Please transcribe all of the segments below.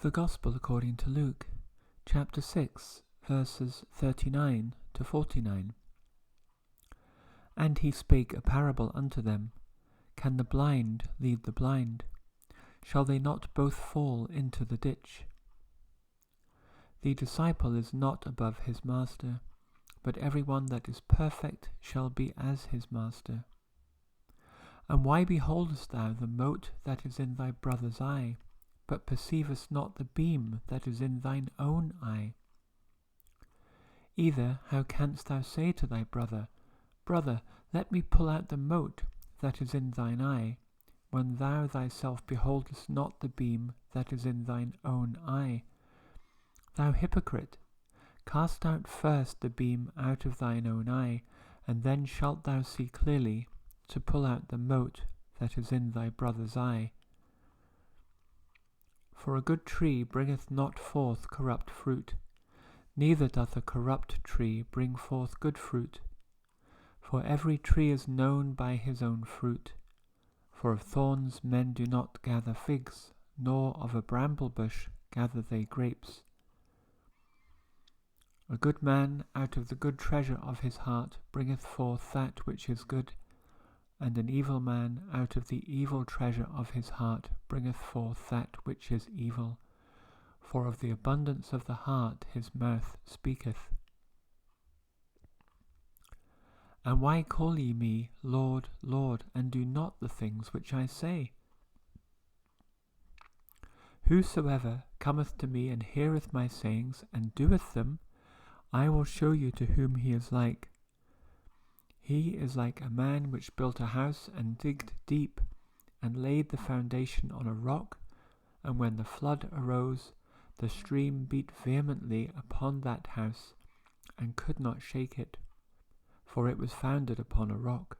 The Gospel according to Luke, chapter 6, verses 39 to 49. And he spake a parable unto them, Can the blind lead the blind? Shall they not both fall into the ditch? The disciple is not above his master, but every one that is perfect shall be as his master. And why beholdest thou the mote that is in thy brother's eye, but perceivest not the beam that is in thine own eye? Either how canst thou say to thy brother, Brother, let me pull out the mote that is in thine eye, when thou thyself beholdest not the beam that is in thine own eye? Thou hypocrite, cast out first the beam out of thine own eye, and then shalt thou see clearly to pull out the mote that is in thy brother's eye. For a good tree bringeth not forth corrupt fruit, neither doth a corrupt tree bring forth good fruit. For every tree is known by his own fruit. For of thorns men do not gather figs, nor of a bramble bush gather they grapes. A good man out of the good treasure of his heart bringeth forth that which is good, and an evil man out of the evil treasure of his heart bringeth forth that which is evil. For of the abundance of the heart his mouth speaketh. And why call ye me Lord, Lord, and do not the things which I say? Whosoever cometh to me and heareth my sayings, and doeth them, I will show you to whom he is like. He is like a man which built a house and digged deep, and laid the foundation on a rock, and when the flood arose, the stream beat vehemently upon that house, and could not shake it, for it was founded upon a rock.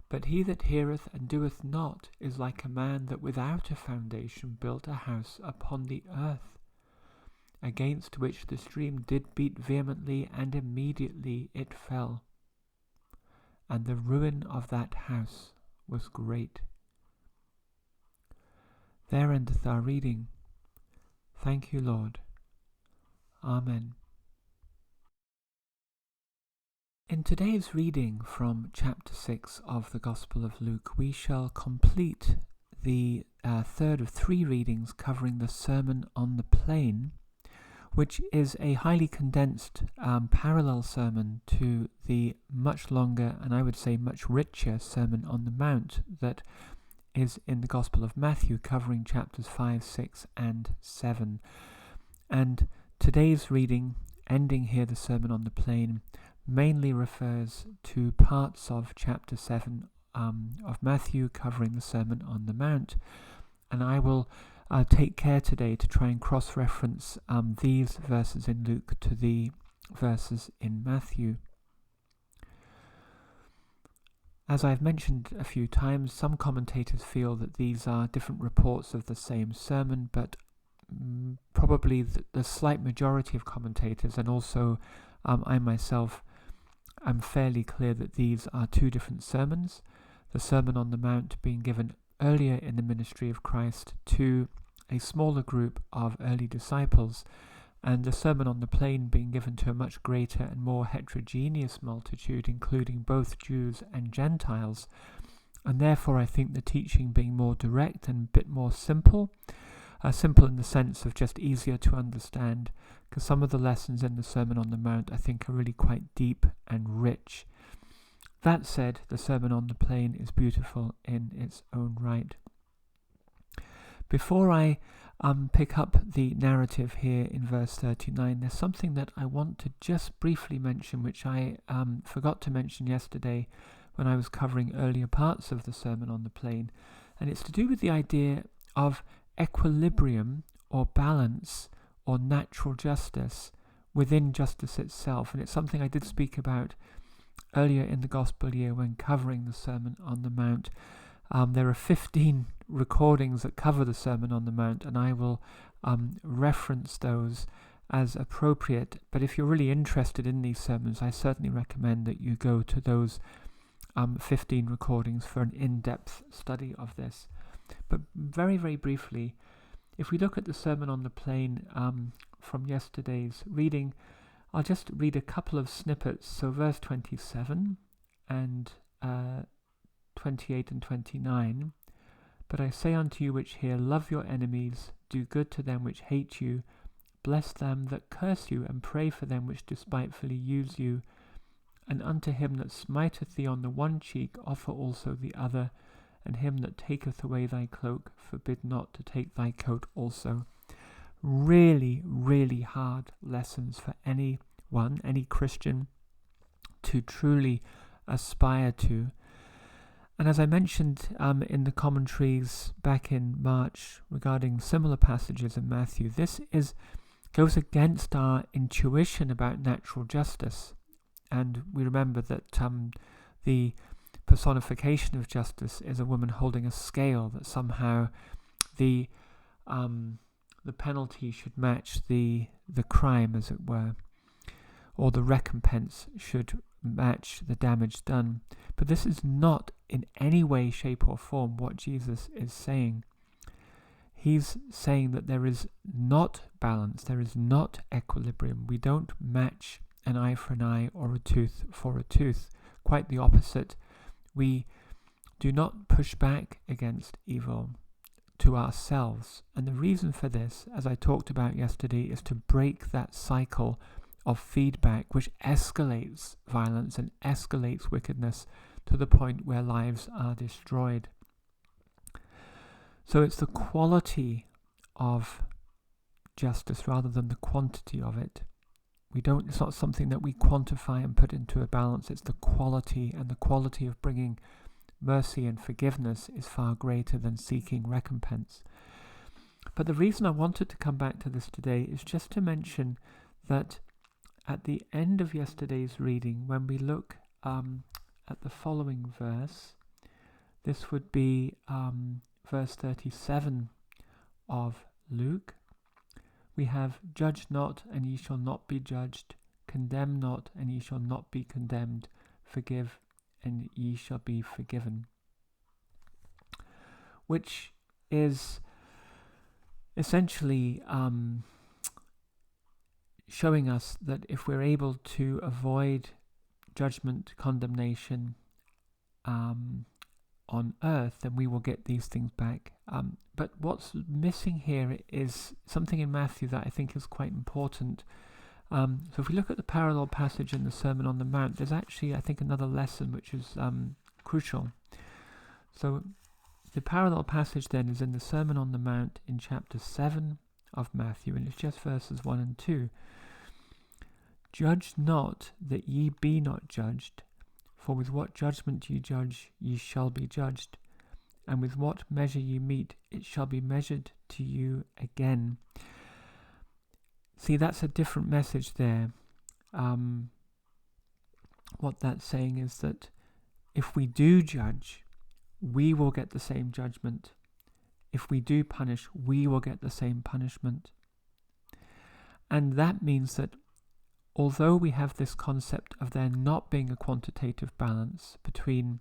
But he that heareth and doeth not is like a man that without a foundation built a house upon the earth, against which the stream did beat vehemently, and immediately it fell. And the ruin of that house was great. There endeth our reading. Thank you, Lord. Amen. In today's reading from chapter 6 of the Gospel of Luke, we shall complete the third of three readings covering the Sermon on the Plain, which is a highly condensed parallel sermon to the much longer and I would say much richer Sermon on the Mount that is in the Gospel of Matthew, covering chapters 5, 6 and 7. And today's reading, ending here the Sermon on the Plain, mainly refers to parts of chapter 7 of Matthew, covering the Sermon on the Mount. And I will take care today to try and cross-reference these verses in Luke to the verses in Matthew. As I've mentioned a few times, some commentators feel that these are different reports of the same sermon, but probably the slight majority of commentators, and also I myself, am fairly clear that these are two different sermons. The Sermon on the Mount being given earlier in the ministry of Christ to a smaller group of early disciples, and the Sermon on the Plain being given to a much greater and more heterogeneous multitude, including both Jews and Gentiles. And therefore I think the teaching being more direct and a bit more simple in the sense of just easier to understand, because some of the lessons in the Sermon on the Mount I think are really quite deep and rich. That said, the Sermon on the Plain is beautiful in its own right. Before I pick up the narrative here in verse 39, there's something that I want to just briefly mention, which I forgot to mention yesterday when I was covering earlier parts of the Sermon on the Plain, and it's to do with the idea of equilibrium or balance or natural justice within justice itself. And it's something I did speak about earlier in the Gospel year when covering the Sermon on the Mount. There are 15 recordings that cover the Sermon on the Mount, and I will reference those as appropriate. But if you're really interested in these sermons, I certainly recommend that you go to those 15 recordings for an in-depth study of this. But very, very briefly, if we look at the Sermon on the Plain from yesterday's reading, I'll just read a couple of snippets. So verse 27 and 28 and 29. But I say unto you which hear, love your enemies, do good to them which hate you, bless them that curse you, and pray for them which despitefully use you. And unto him that smiteth thee on the one cheek offer also the other, and him that taketh away thy cloak forbid not to take thy coat also. Really, really hard lessons for anyone, any Christian, to truly aspire to. And as I mentioned in the commentaries back in March regarding similar passages in Matthew, this goes against our intuition about natural justice. And we remember that the personification of justice is a woman holding a scale, that somehow the penalty should match the crime, as it were, or the recompense should match the damage done. But this is not in any way, shape or form what Jesus is saying. He's saying that there is not balance, there is not equilibrium. We don't match an eye for an eye or a tooth for a tooth. Quite the opposite. We do not push back against evil to ourselves. And the reason for this, as I talked about yesterday, is to break that cycle of feedback which escalates violence and escalates wickedness to the point where lives are destroyed. So it's the quality of justice rather than the quantity of it. It's not something that we quantify and put into a balance. It's the quality, and the quality of bringing mercy and forgiveness is far greater than seeking recompense. But the reason I wanted to come back to this today is just to mention that at the end of yesterday's reading, when we look at the following verse, this would be verse 37 of Luke. We have, judge not, and ye shall not be judged. Condemn not, and ye shall not be condemned. Forgive, and ye shall be forgiven. Which is essentially showing us that if we're able to avoid judgment, condemnation on earth, then we will get these things back. But what's missing here is something in Matthew that I think is quite important. So if we look at the parallel passage in the Sermon on the Mount, there's actually, I think, another lesson which is crucial. So the parallel passage then is in the Sermon on the Mount in chapter 7 of Matthew, and it's just verses 1 and 2. Judge not that ye be not judged, for with what judgment ye judge, ye shall be judged, and with what measure ye mete, it shall be measured to you again. See, that's a different message there. What that's saying is that if we do judge, we will get the same judgment. If we do punish, we will get the same punishment. And that means that although we have this concept of there not being a quantitative balance between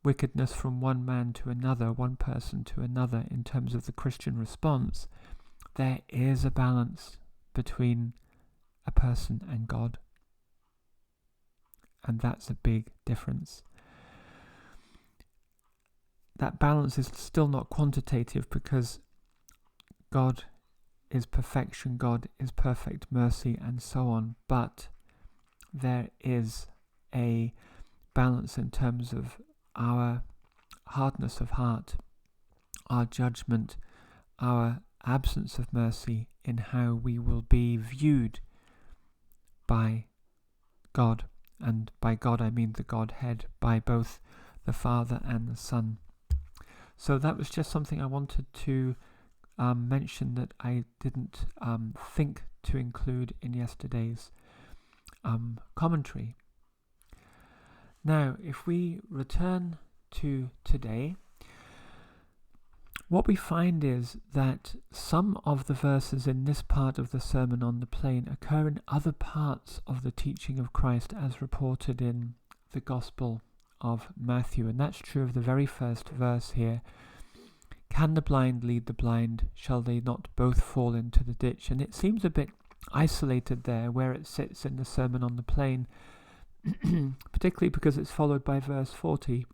wickedness from one man to another, one person to another, in terms of the Christian response, there is a balance between a person and God. And that's a big difference. That balance is still not quantitative because God is perfection, God is perfect mercy, and so on. But there is a balance in terms of our hardness of heart, our judgment, our absence of mercy in how we will be viewed by God. And by God I mean the Godhead, by both the Father and the Son. So that was just something I wanted to mention that I didn't think to include in yesterday's commentary. Now, if we return to today, what we find is that some of the verses in this part of the Sermon on the Plain occur in other parts of the teaching of Christ as reported in the Gospel of Matthew. And that's true of the very first verse here, Can the blind lead the blind? Shall they not both fall into the ditch? And it seems a bit isolated there where it sits in the Sermon on the Plain, particularly because it's followed by verse 40.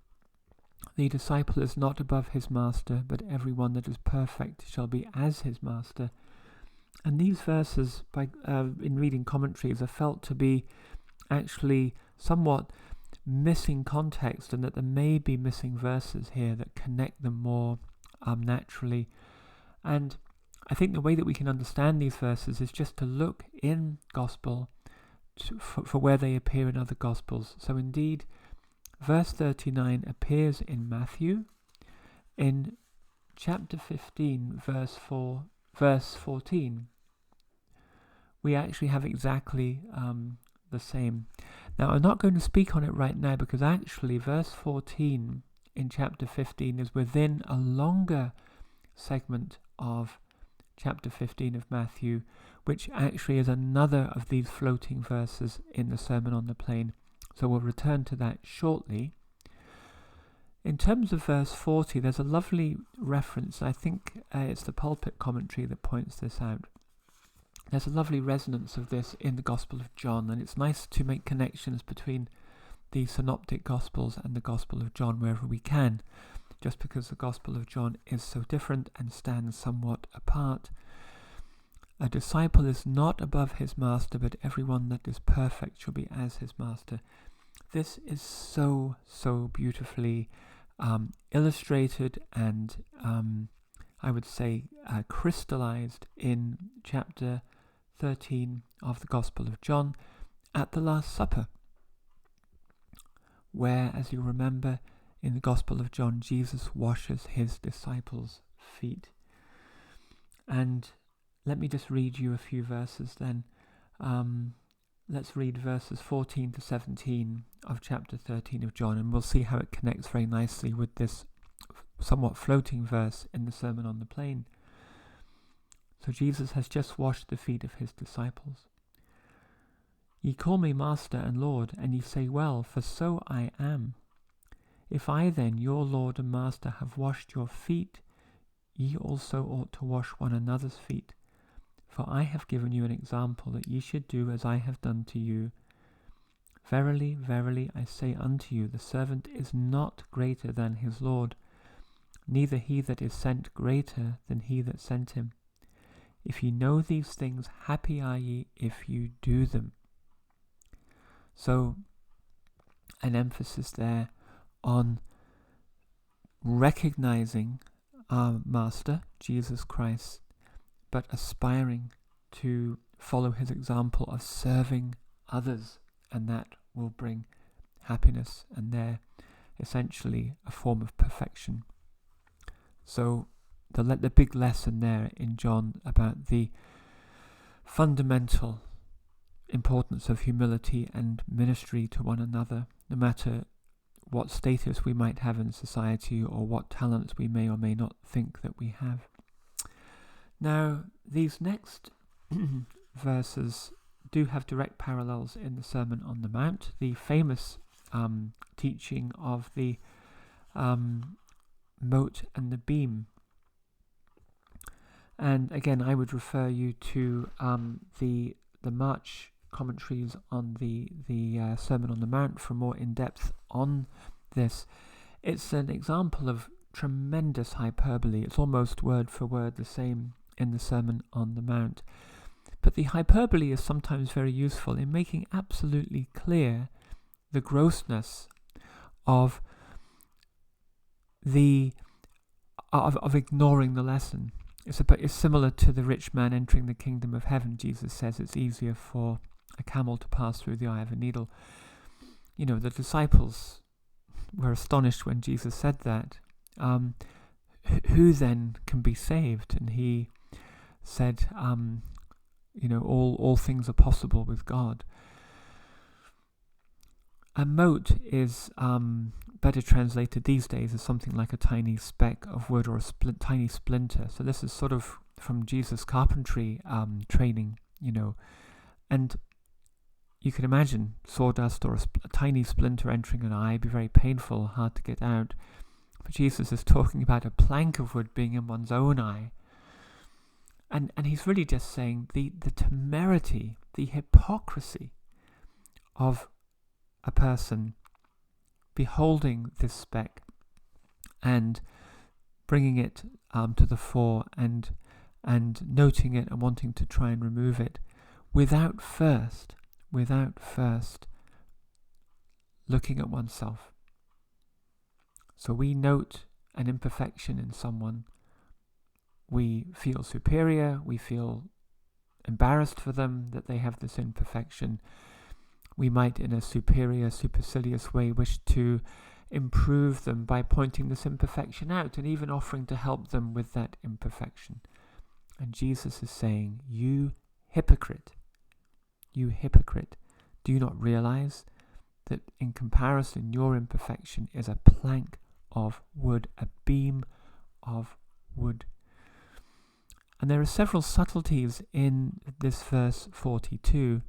The disciple is not above his master, but everyone that is perfect shall be as his master. And these verses, in reading commentaries, are felt to be actually somewhat missing context, and that there may be missing verses here that connect them more naturally. And I think the way that we can understand these verses is just to look in Gospel for where they appear in other Gospels. So indeed, verse 39 appears in Matthew. In chapter 15, verse 14, we actually have exactly the same. Now, I'm not going to speak on it right now because actually verse 14 in chapter 15 is within a longer segment of chapter 15 of Matthew, which actually is another of these floating verses in the Sermon on the Plain. So we'll return to that shortly. In terms of verse 40, there's a lovely reference. I think it's the pulpit commentary that points this out. There's a lovely resonance of this in the Gospel of John, and it's nice to make connections between the synoptic Gospels and the Gospel of John wherever we can, just because the Gospel of John is so different and stands somewhat apart. A disciple is not above his master, but everyone that is perfect shall be as his master. This is so beautifully illustrated and I would say crystallized in chapter 13 of the Gospel of John at the Last Supper, where, as you remember, in the Gospel of John, Jesus washes his disciples' feet. And let me just read you a few verses then. Let's read verses 14 to 17 of chapter 13 of John, and we'll see how it connects very nicely with this somewhat floating verse in the Sermon on the Plain. So Jesus has just washed the feet of his disciples. Ye call me Master and Lord, and ye say, well, for so I am. If I then, your Lord and Master, have washed your feet, ye also ought to wash one another's feet. For I have given you an example that ye should do as I have done to you. Verily, verily, I say unto you, the servant is not greater than his Lord, neither he that is sent greater than he that sent him. If ye know these things, happy are ye if you do them. So, an emphasis there on recognizing our Master, Jesus Christ, but aspiring to follow his example of serving others, and that will bring happiness, and they're essentially a form of perfection. So the big lesson there in John about the fundamental importance of humility and ministry to one another, no matter what status we might have in society or what talents we may or may not think that we have. Now, these next verses do have direct parallels in the Sermon on the Mount, the famous teaching of the mote and the beam. And again, I would refer you to the March commentaries on the Sermon on the Mount for more in-depth on this. It's an example of tremendous hyperbole. It's almost word for word the same in the Sermon on the Mount. But the hyperbole is sometimes very useful in making absolutely clear the grossness of ignoring the lesson. It's similar to the rich man entering the kingdom of heaven. Jesus says it's easier for a camel to pass through the eye of a needle. You know, the disciples were astonished when Jesus said that. Who then can be saved? And he said, all things are possible with God. A mote is better translated these days as something like a tiny speck of wood or a tiny splinter. So this is sort of from Jesus' carpentry training, and you can imagine sawdust or a tiny splinter entering an eye, be very painful, hard to get out. But Jesus is talking about a plank of wood being in one's own eye. And he's really just saying the temerity, the hypocrisy of a person beholding this speck and bringing it to the fore and noting it and wanting to try and remove it without first looking at oneself. So we note an imperfection in someone, we feel superior, we feel embarrassed for them that they have this imperfection. We might, in a superior, supercilious way, wish to improve them by pointing this imperfection out and even offering to help them with that imperfection. And Jesus is saying, you hypocrite, do you not realize that in comparison your imperfection is a plank of wood, a beam of wood? And there are several subtleties in this verse 42.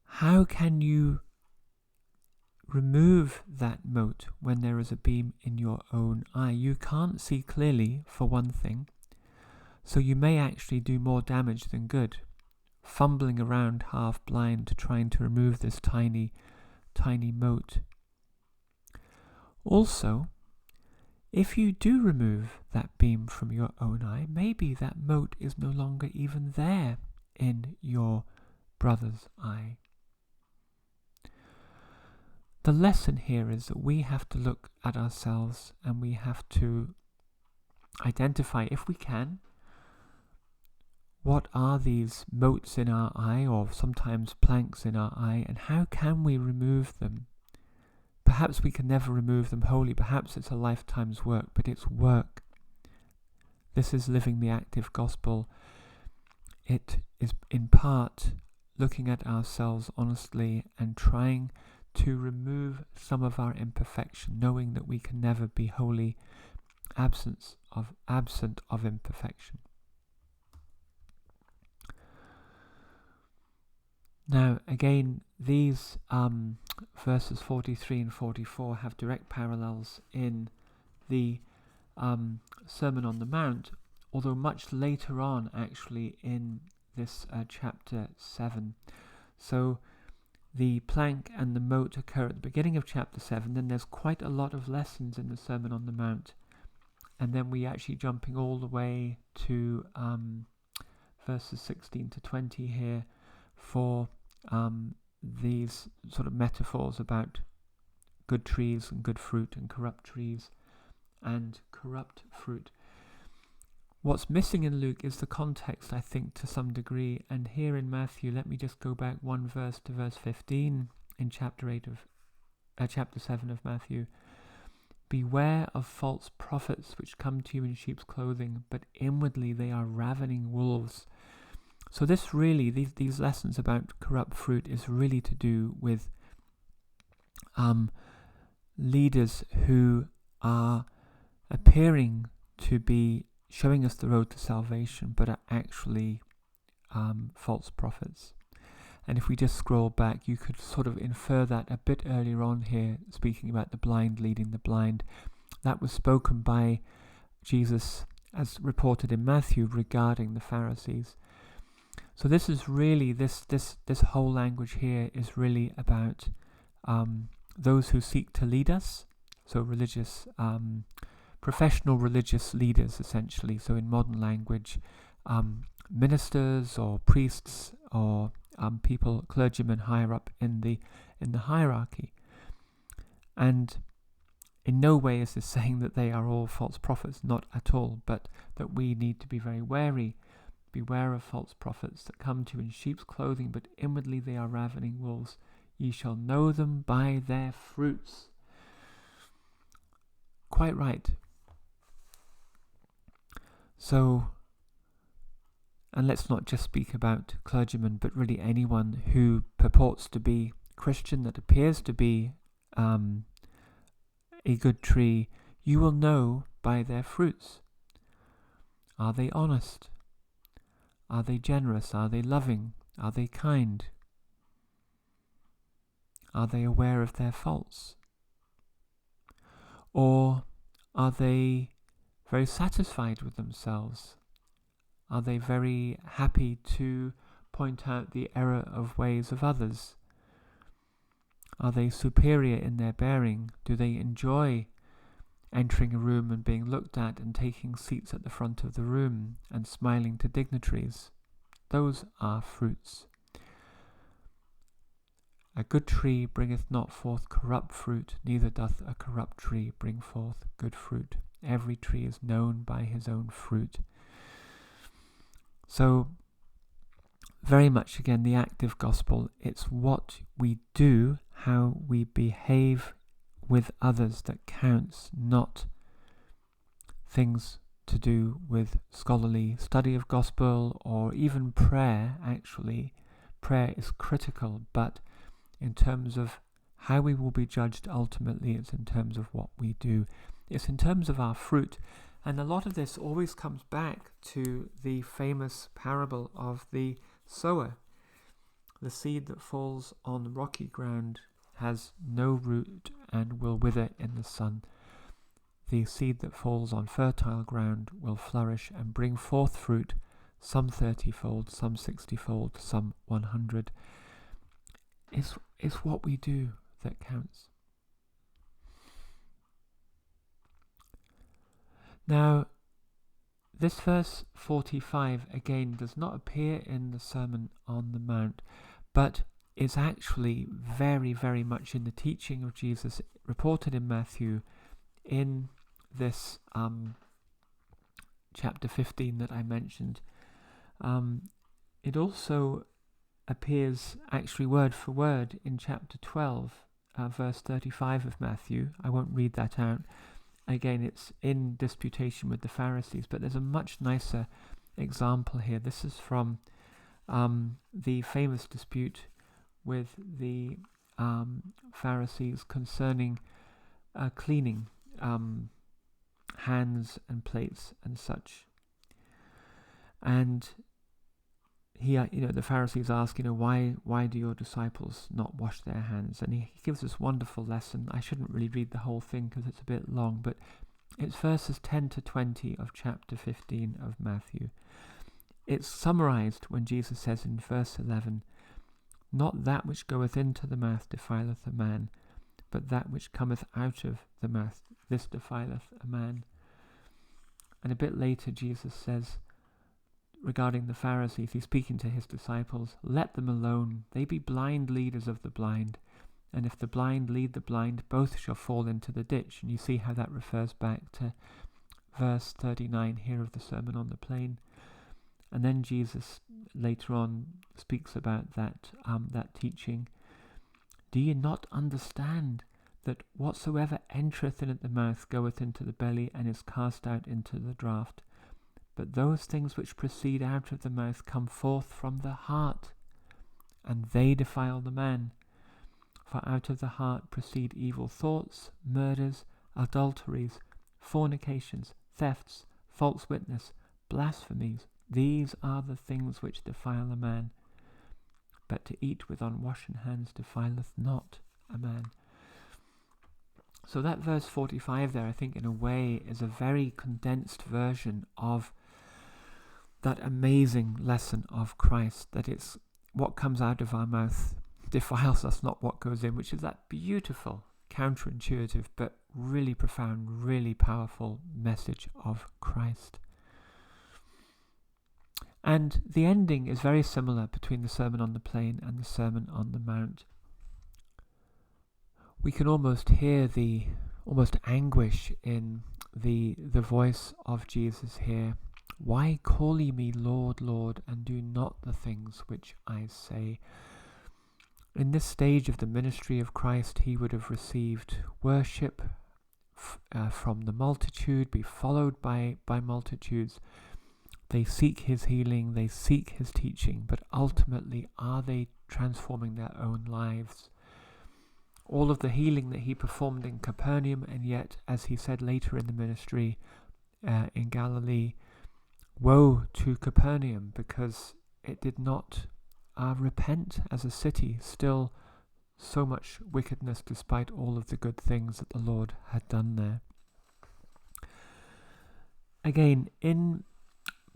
How can you remove that mote when there is a beam in your own eye? You can't see clearly, for one thing, so you may actually do more damage than good, fumbling around half blind trying to remove this tiny mote. Also, if you do remove that beam from your own eye, maybe that mote is no longer even there in your brother's eye. The lesson here is that we have to look at ourselves and we have to identify, if we can, what are these motes in our eye, or sometimes planks in our eye, and how can we remove them? Perhaps we can never remove them wholly, perhaps it's a lifetime's work, but it's work. This is living the active gospel. It is in part looking at ourselves honestly and trying to remove some of our imperfection, knowing that we can never be wholly absent of imperfection. Now, again, these verses 43 and 44 have direct parallels in the Sermon on the Mount, although much later on, actually, in this chapter 7. So the plank and the mote occur at the beginning of chapter 7, then there's quite a lot of lessons in the Sermon on the Mount, and then we actually jumping all the way to verses 16 to 20 here for these sort of metaphors about good trees and good fruit and corrupt trees and corrupt fruit. What's missing in Luke is the context, I think, to some degree, and here in Matthew, let me just go back one verse to verse 15 in chapter 7 of Matthew. Beware of false prophets which come to you in sheep's clothing, but inwardly they are ravening wolves. So this really, these lessons about corrupt fruit is really to do with leaders who are appearing to be showing us the road to salvation, but are actually false prophets. And if we just scroll back, you could sort of infer that a bit earlier on here, speaking about the blind leading the blind. That was spoken by Jesus, as reported in Matthew, regarding the Pharisees. So this is really, this whole language here is really about those who seek to lead us, so religious, professional religious leaders, essentially. So in modern language, ministers or priests or people, clergymen higher up in the hierarchy. And in no way is this saying that they are all false prophets, not at all, but that we need to be very wary. Beware of false prophets that come to you in sheep's clothing, but inwardly they are ravening wolves. Ye shall know them by their fruits. Quite right. So, and let's not just speak about clergymen, but really anyone who purports to be Christian, that appears to be a good tree. You will know by their fruits. Are they honest? Are they generous? Are they loving? Are they kind? Are they aware of their faults? Or are they very satisfied with themselves? Are they very happy to point out the error of ways of others? Are they superior in their bearing? Do they enjoy entering a room and being looked at and taking seats at the front of the room and smiling to dignitaries? Those are fruits. A good tree bringeth not forth corrupt fruit, neither doth a corrupt tree bring forth good fruit. Every tree is known by his own fruit. So, very much again, the active gospel, it's what we do, how we behave with others that counts, not things to do with scholarly study of gospel or even prayer. Actually, prayer is critical, but in terms of how we will be judged ultimately, it's in terms of what we do. It's in terms of our fruit. And a lot of this always comes back to the famous parable of the sower. The seed that falls on rocky ground has no root and will wither in the sun. The seed that falls on fertile ground will flourish and bring forth fruit, some 30-fold, some 60-fold, some 100. It's what we do that counts. Now, this verse 45 again does not appear in the Sermon on the Mount, but is actually very, very much in the teaching of Jesus reported in Matthew in this chapter 15 that I mentioned. It also appears actually word for word in chapter 12, verse 35 of Matthew. I won't read that out. Again, it's in disputation with the Pharisees, but there's a much nicer example here. This is from the famous dispute with the Pharisees concerning cleaning hands and plates and such. And the Pharisees ask, why do your disciples not wash their hands? And he gives this wonderful lesson. I shouldn't really read the whole thing because it's a bit long, but it's verses 10 to 20 of chapter 15 of Matthew. It's summarized when Jesus says in verse 11, "Not that which goeth into the mouth defileth a man, but that which cometh out of the mouth, this defileth a man." And a bit later Jesus says, regarding the Pharisees, he's speaking to his disciples, "Let them alone, they be blind leaders of the blind, and if the blind lead the blind, both shall fall into the ditch." And you see how that refers back to verse 39 here of the Sermon on the Plain. And then Jesus later on speaks about that teaching. "Do ye not understand that whatsoever entereth in at the mouth goeth into the belly, and is cast out into the draught? But those things which proceed out of the mouth come forth from the heart, and they defile the man. For out of the heart proceed evil thoughts, murders, adulteries, fornications, thefts, false witness, blasphemies. These are the things which defile a man. But to eat with unwashen hands defileth not a man." So that verse 45 there, I think in a way, is a very condensed version of that amazing lesson of Christ, that it's what comes out of our mouth defiles us, not what goes in, which is that beautiful, counterintuitive, but really profound, really powerful message of Christ. And the ending is very similar between the Sermon on the Plain and the Sermon on the Mount. We can almost hear the anguish in the voice of Jesus here. "Why call ye me Lord, Lord, and do not the things which I say?" In this stage of the ministry of Christ, he would have received worship from the multitude, be followed by multitudes. They seek his healing, they seek his teaching, but ultimately, are they transforming their own lives? All of the healing that he performed in Capernaum, and yet, as he said later in the ministry in Galilee, woe to Capernaum, because it did not repent as a city, still so much wickedness despite all of the good things that the Lord had done there. Again, in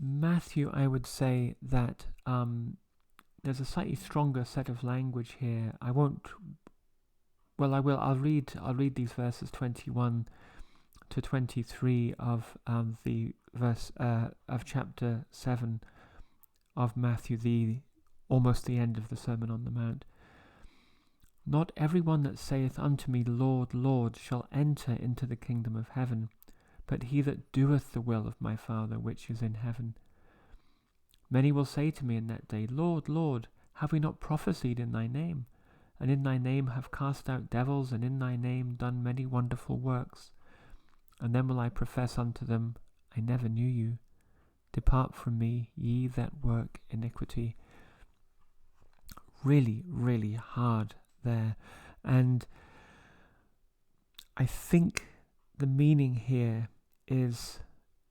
Matthew, I would say that there's a slightly stronger set of language here. I won't. Well, I will. I'll read these verses 21 to 23 of the verse of chapter 7 of Matthew, almost the end of the Sermon on the Mount. Not everyone that saith unto me, Lord, Lord, shall enter into the kingdom of heaven, but he that doeth the will of my Father which is in heaven. Many will say to me in that day, Lord, Lord, have we not prophesied in thy name? And in thy name have cast out devils, and in thy name done many wonderful works? And then will I profess unto them, I never knew you. Depart from me, ye that work iniquity. Really, really hard there. And I think the meaning here is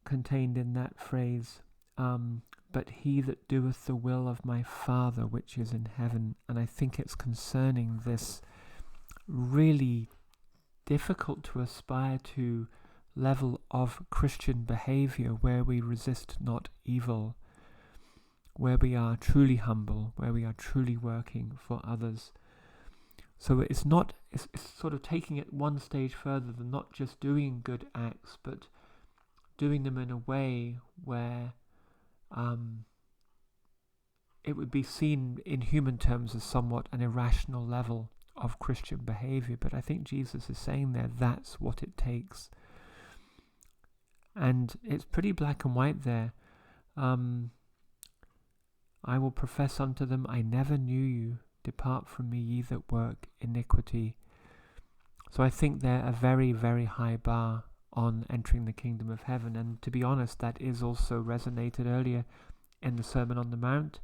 contained in that phrase, but he that doeth the will of my Father which is in heaven. And I think it's concerning this really difficult to aspire to level of Christian behavior where we resist not evil, where we are truly humble, where we are truly working for others. So it's sort of taking it one stage further than not just doing good acts, but doing them in a way where it would be seen in human terms as somewhat an irrational level of Christian behavior. But I think Jesus is saying there that's what it takes. And it's pretty black and white there. I will profess unto them, I never knew you. Depart from me, ye that work iniquity. So I think they're a very, very high bar on entering the kingdom of heaven. And to be honest, that is also resonated earlier in the Sermon on the Mount.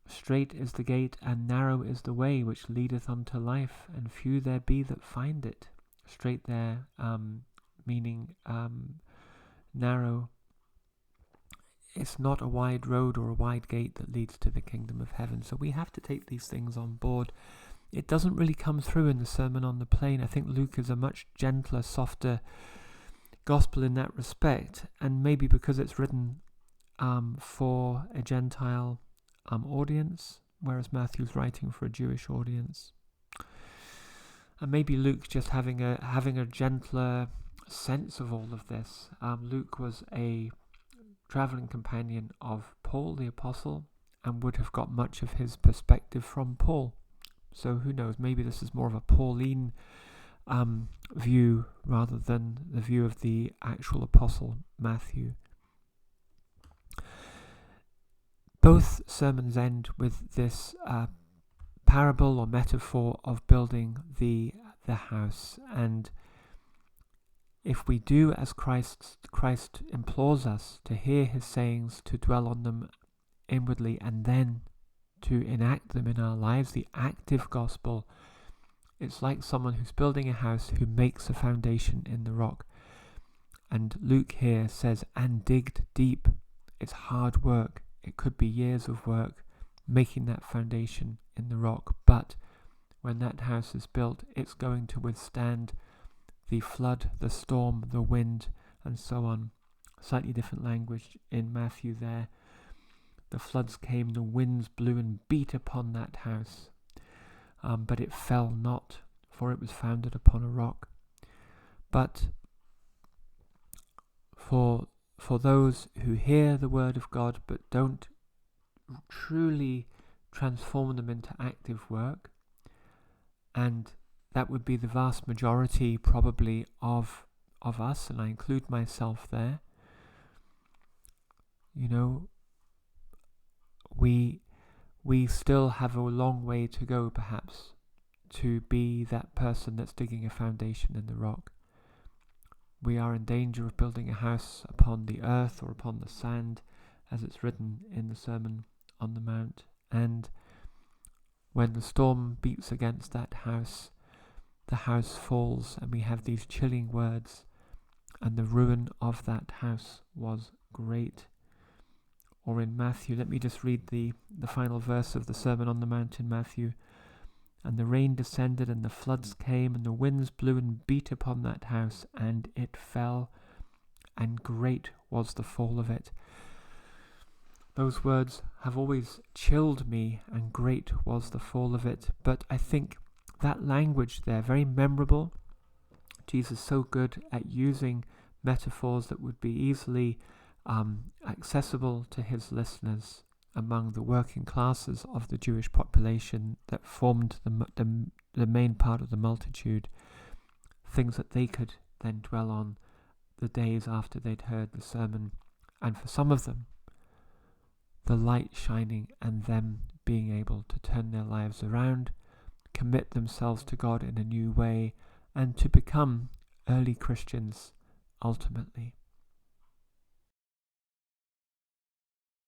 Straight is the gate, and narrow is the way which leadeth unto life, and few there be that find it. Straight there, meaning narrow. It's not a wide road or a wide gate that leads to the kingdom of heaven. So we have to take these things on board. It doesn't really come through in the Sermon on the Plain. I think Luke is a much gentler, softer gospel in that respect, and maybe because it's written for a Gentile audience, whereas Matthew's writing for a Jewish audience. And maybe Luke's just having a gentler sense of all of this. Luke was a travelling companion of Paul the Apostle and would have got much of his perspective from Paul. So who knows, maybe this is more of a Pauline view rather than the view of the actual Apostle Matthew. Both sermons end with this parable or metaphor of building the house. And if we do as Christ implores us to hear his sayings, to dwell on them inwardly, and then to enact them in our lives, the active gospel, it's like someone who's building a house who makes a foundation in the rock. And Luke here says, and digged deep. It's hard work. It could be years of work making that foundation in the rock. But when that house is built, it's going to withstand the flood, the storm, the wind, and so on. Slightly different language in Matthew there. The floods came, the winds blew and beat upon that house. But it fell not, for it was founded upon a rock. But for those who hear the word of God but don't truly transform them into active work, and that would be the vast majority probably of us, and I include myself there. You know, we still have a long way to go perhaps to be that person that's digging a foundation in the rock. We are in danger of building a house upon the earth or upon the sand, as it's written in the Sermon on the Mount. And when the storm beats against that house, the house falls, and we have these chilling words, and the ruin of that house was great. or in Matthew. Let me just read the final verse of the Sermon on the Mount in Matthew. And the rain descended, and the floods came, and the winds blew and beat upon that house, and it fell, and great was the fall of it. Those words have always chilled me, and great was the fall of it. But I think that language there, very memorable. Jesus so good at using metaphors that would be easily accessible to his listeners among the working classes of the Jewish population that formed the main part of the multitude, things that they could then dwell on the days after they'd heard the sermon, and for some of them, the light shining and them being able to turn their lives around, commit themselves to God in a new way, and to become early Christians ultimately.